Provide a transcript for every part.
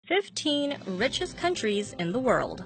15 richest countries in the world.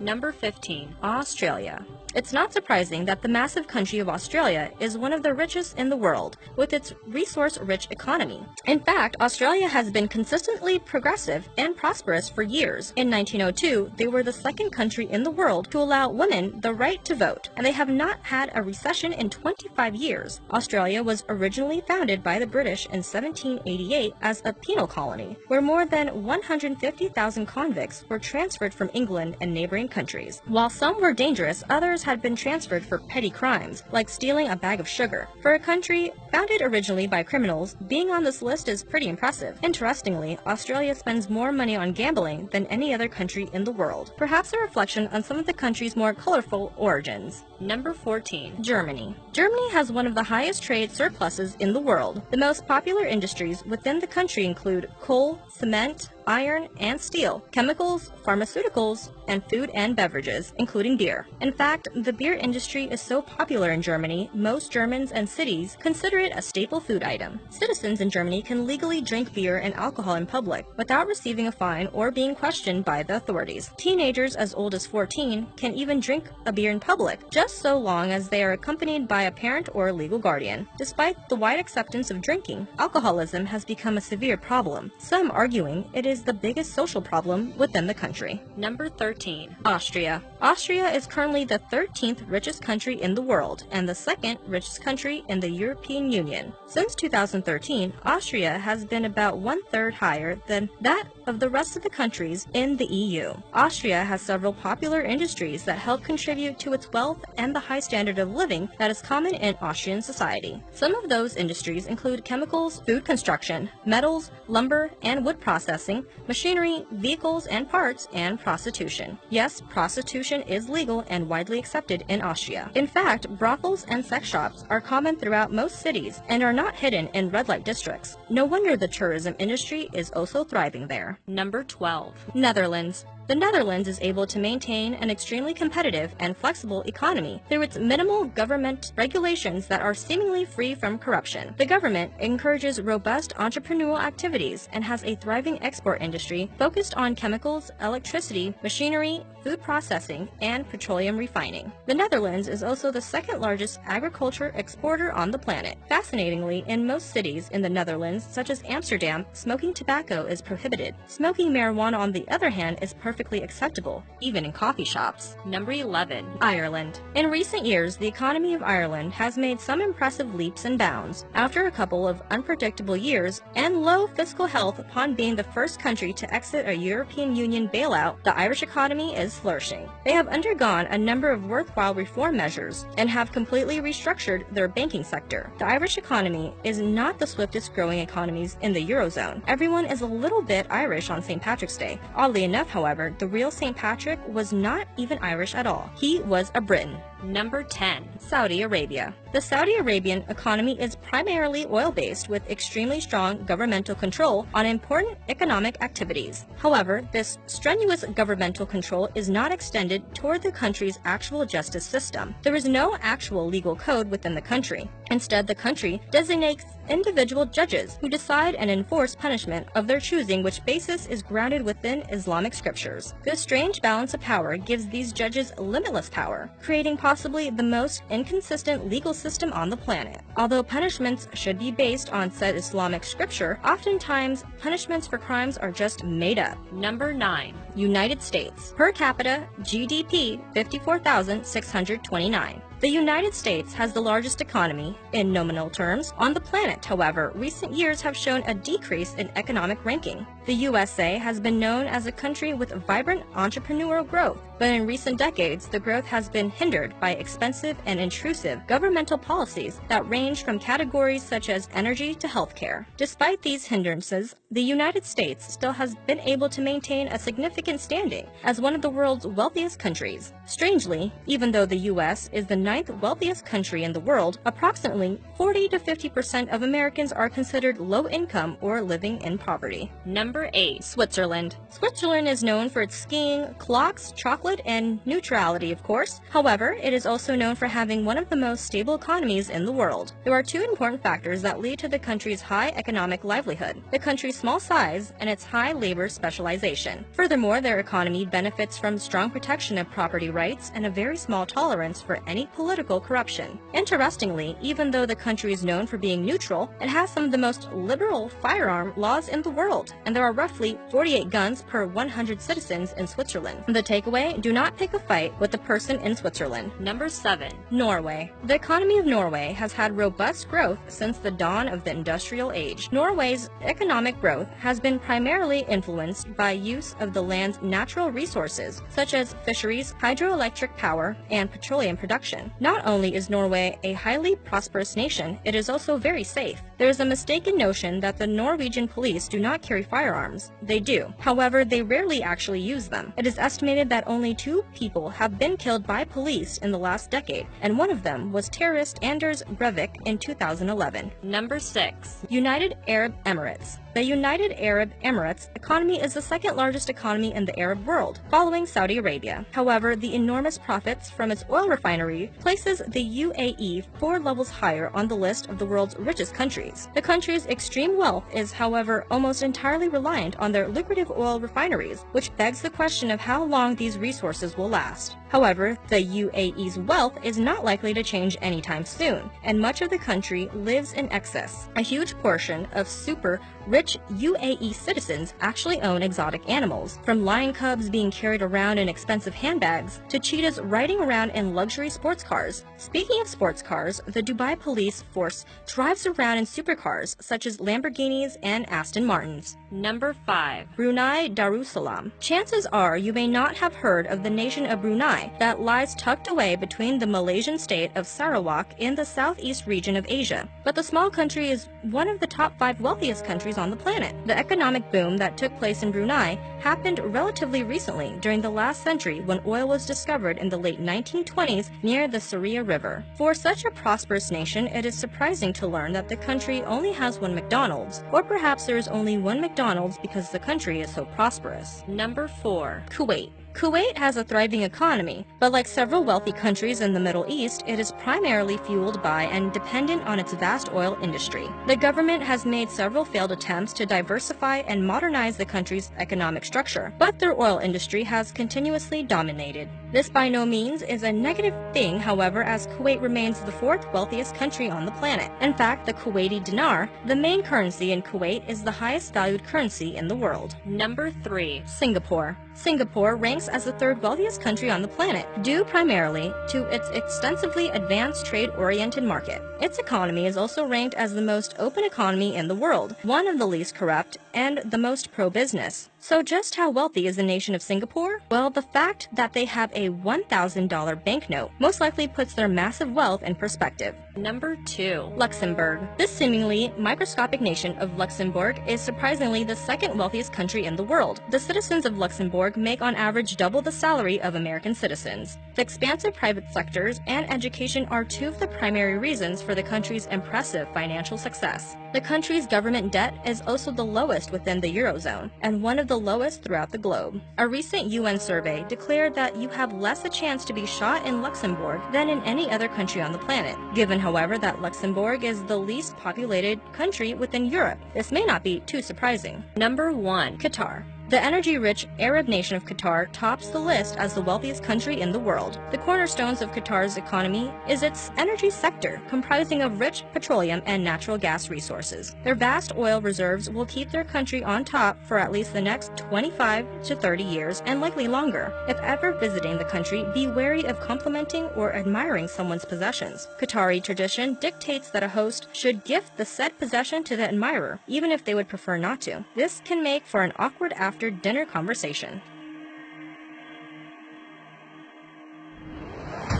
Number 15. Australia. It's not surprising that the massive country of Australia is one of the richest in the world, with its resource-rich economy. In fact, Australia has been consistently progressive and prosperous for years. In 1902, they were the second country in the world to allow women the right to vote, and they have not had a recession in 25 years. Australia was originally founded by the British in 1788 as a penal colony, where more than 150,000 convicts were transferred from England and neighboring countries. While some were dangerous, others had been transferred for petty crimes, like stealing a bag of sugar. For a country founded originally by criminals, being on this list is pretty impressive. Interestingly, Australia spends more money on gambling than any other country in the world, perhaps a reflection on some of the country's more colorful origins. Number 14. Germany. Germany has one of the highest trade surpluses in the world. The most popular industries within the country include coal, cement, iron and steel, chemicals, pharmaceuticals, and food and beverages, including beer. In fact, the beer industry is so popular in Germany, most Germans and cities consider it a staple food item. Citizens in Germany can legally drink beer and alcohol in public without receiving a fine or being questioned by the authorities. Teenagers as old as 14 can even drink a beer in public, just so long as they are accompanied by a parent or legal guardian. Despite the wide acceptance of drinking, alcoholism has become a severe problem, some arguing it is the biggest social problem within the country. Number 13. Austria. Austria is currently the 13th richest country in the world and the second richest country in the European Union. Since 2013, Austria has been about 1/3 higher than that of the rest of the countries in the EU. Austria has several popular industries that help contribute to its wealth and the high standard of living that is common in Austrian society. Some of those industries include chemicals, food construction, metals, lumber and wood processing, machinery, vehicles and parts, and prostitution. Yes, prostitution is legal and widely accepted in Austria. In fact, brothels and sex shops are common throughout most cities and are not hidden in red light districts. No wonder the tourism industry is also thriving there. Number 12. Netherlands. The Netherlands is able to maintain an extremely competitive and flexible economy through its minimal government regulations that are seemingly free from corruption. The government encourages robust entrepreneurial activities and has a thriving export industry focused on chemicals, electricity, machinery, food processing, and petroleum refining. The Netherlands is also the second largest agriculture exporter on the planet. Fascinatingly, in most cities in the Netherlands, such as Amsterdam, smoking tobacco is prohibited. Smoking marijuana, on the other hand, is perfectly acceptable, even in coffee shops. Number 11. Ireland. In recent years, the economy of Ireland has made some impressive leaps and bounds. After a couple of unpredictable years and low fiscal health upon being the first country to exit a European Union bailout, the Irish economy is flourishing. They have undergone a number of worthwhile reform measures and have completely restructured their banking sector. The Irish economy is not the swiftest growing economies in the Eurozone. Everyone is a little bit Irish on St. Patrick's Day. Oddly enough, however, the real St. Patrick was not even Irish at all. He was a Briton. Number 10. Saudi Arabia. The Saudi Arabian economy is primarily oil-based with extremely strong governmental control on important economic activities. However, this strenuous governmental control is not extended toward the country's actual justice system. There is no actual legal code within the country. Instead, the country designates individual judges who decide and enforce punishment of their choosing, which basis is grounded within Islamic scriptures. This strange balance of power gives these judges limitless power, creating possibly the most inconsistent legal system on the planet. Although punishments should be based on said Islamic scripture, oftentimes punishments for crimes are just made up. Number 9. United States. Per capita GDP 54,629. The United States has the largest economy, in nominal terms, on the planet. However, recent years have shown a decrease in economic ranking. The USA has been known as a country with vibrant entrepreneurial growth, but in recent decades, the growth has been hindered by expensive and intrusive governmental policies that range from categories such as energy to healthcare. Despite these hindrances, the United States still has been able to maintain a significant standing as one of the world's wealthiest countries. Strangely, even though the U.S. is the ninth wealthiest country in the world, approximately 40 to 50% of Americans are considered low income or living in poverty. Number 8. Switzerland. Switzerland is known for its skiing, clocks, chocolate, solid and neutrality, of course. However, it is also known for having one of the most stable economies in the world. There are two important factors that lead to the country's high economic livelihood: the country's small size and its high labor specialization. Furthermore, their economy benefits from strong protection of property rights and a very small tolerance for any political corruption. Interestingly, even though the country is known for being neutral, it has some of the most liberal firearm laws in the world, and there are roughly 48 guns per 100 citizens in Switzerland. The takeaway: do not pick a fight with the person in Switzerland. Number 7. Norway. The economy of Norway has had robust growth since the dawn of the industrial age. Norway's economic growth has been primarily influenced by use of the land's natural resources, such as fisheries, hydroelectric power, and petroleum production. Not only is Norway a highly prosperous nation, it is also very safe. There is a mistaken notion that the Norwegian police do not carry firearms. They do. However, they rarely actually use them. It is estimated that only 2 people have been killed by police in the last decade, and one of them was terrorist Anders Breivik in 2011. Number 6. United Arab Emirates. The United Arab Emirates economy is the second largest economy in the Arab world, following Saudi Arabia. However, the enormous profits from its oil refinery places the UAE 4 levels higher on the list of the world's richest countries. The country's extreme wealth is, however, almost entirely reliant on their lucrative oil refineries, which begs the question of how long these resources will last. However, the UAE's wealth is not likely to change anytime soon, and much of the country lives in excess. A huge portion of super rich UAE citizens actually own exotic animals, from lion cubs being carried around in expensive handbags to cheetahs riding around in luxury sports cars. Speaking of sports cars, the Dubai police force drives around in supercars such as Lamborghinis and Aston Martins. Number 5. Brunei Darussalam. Chances are you may not have heard of the nation of Brunei that lies tucked away between the Malaysian state of Sarawak in the southeast region of Asia. But the small country is one of the top 5 wealthiest countries on the planet. The economic boom that took place in Brunei happened relatively recently during the last century when oil was discovered in the late 1920s near the Sharia River. For such a prosperous nation, it is surprising to learn that the country only has 1 McDonald's, or perhaps there is only 1 McDonald's because the country is so prosperous. Number 4. Kuwait. Kuwait has a thriving economy, but like several wealthy countries in the Middle East, it is primarily fueled by and dependent on its vast oil industry. The government has made several failed attempts to diversify and modernize the country's economic structure, but their oil industry has continuously dominated. This by no means is a negative thing, however, as Kuwait remains the 4th wealthiest country on the planet. In fact, the Kuwaiti dinar, the main currency in Kuwait, is the highest valued currency in the world. Number 3. Singapore. Singapore ranks as the 3rd wealthiest country on the planet, due primarily to its extensively advanced trade-oriented market. Its economy is also ranked as the most open economy in the world, one of the least corrupt, and the most pro-business. So just how wealthy is the nation of Singapore? Well, the fact that they have a $1,000 banknote most likely puts their massive wealth in perspective. Number 2. Luxembourg. This seemingly microscopic nation of Luxembourg is surprisingly the 2nd wealthiest country in the world. The citizens of Luxembourg make on average double the salary of American citizens. The expansive private sectors and education are 2 of the primary reasons for the country's impressive financial success. The country's government debt is also the lowest within the Eurozone, and one of the lowest throughout the globe. A recent UN survey declared that you have less a chance to be shot in Luxembourg than in any other country on the planet. Given, however, that Luxembourg is the least populated country within Europe, this may not be too surprising. Number 1. Qatar. The energy-rich Arab nation of Qatar tops the list as the wealthiest country in the world. The cornerstones of Qatar's economy is its energy sector, comprising of rich petroleum and natural gas resources. Their vast oil reserves will keep their country on top for at least the next 25 to 30 years, and likely longer. If ever visiting the country, be wary of complimenting or admiring someone's possessions. Qatari tradition dictates that a host should gift the said possession to the admirer, even if they would prefer not to. This can make for an awkward after-dinner conversation.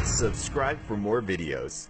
Subscribe for more videos.